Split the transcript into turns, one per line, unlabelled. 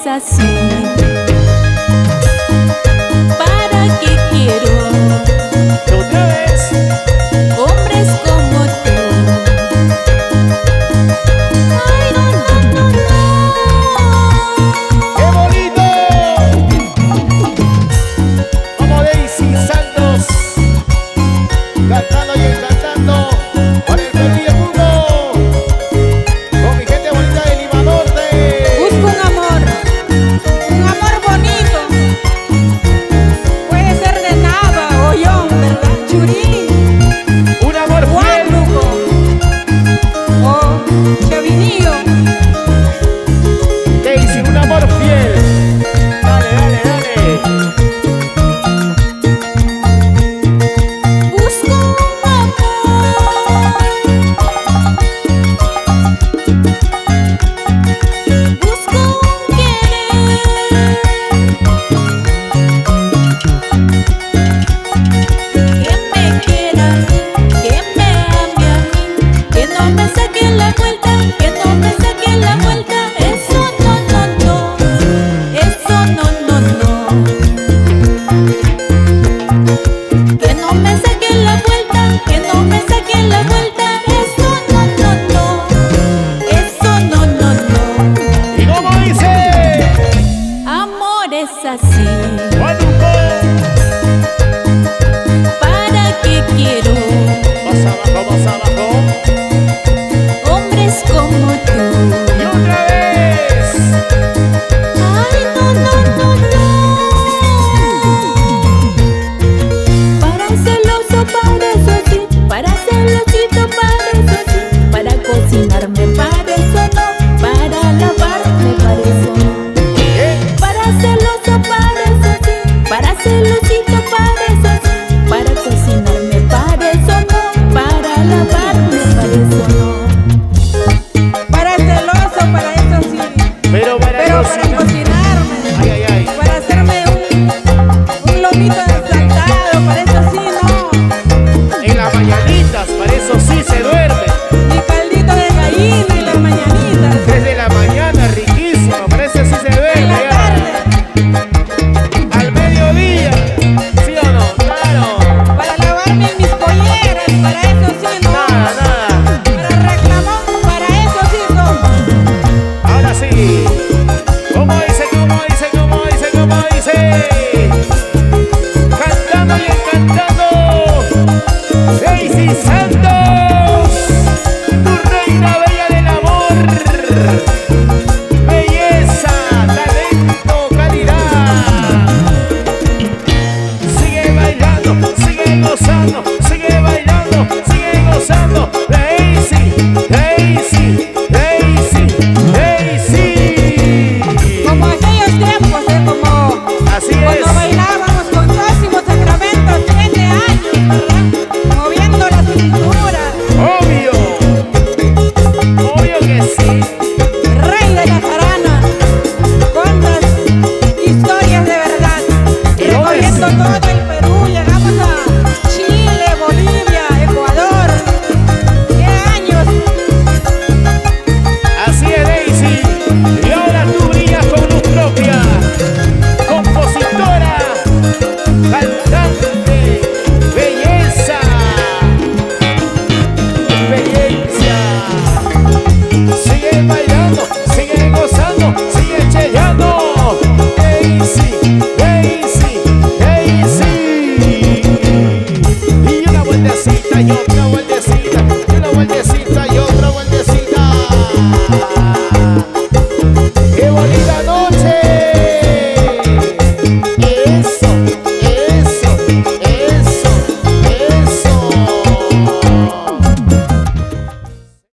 es así. ¿Para qué quiero
Otra vez.
hombres como tú? Ay, no, no, no, no.
¡Qué bonito! Vamos Daisy Santos cantando y encantando con el Perú y el mundo, con mi gente bonita de Lima Norte.
Busco un amor bonito. Puede ser de Nava o Yon, ¿verdad? Churín,
Un amor fiel.
Huánuco o Chavinillo.
Daisy, un amor fiel. Dale, dale, dale.
Busco un amor, busco un querer que me quiera, que me ame a mí, que no me saque la vuelta, que no me saque la vuelta. Eso no, no, no, eso no, no, no. Que no me saque la vuelta, que no me saque la vuelta. Eso no, no, no, eso no, no, no.
¿Y cómo dice?
Amor es así.
Huánuco.
¿Para qué quiero
Más abajo, más abajo.
hombres como tú?
Y otra vez.
Ay, no, no, no, no. Para celoso, para eso sí. Para celosito, para eso sí. Para cocinarme, para eso no. Para lavarme, para eso no.
¿Qué?
Para celoso, para eso sí. Para celosito, para eso sí. Para cocinarme, para eso no. Para lavarme, para eso no.
Para celoso, para eso sí.
Pero para
Pero para
cocinar.
cocinarme.
Ay, ay,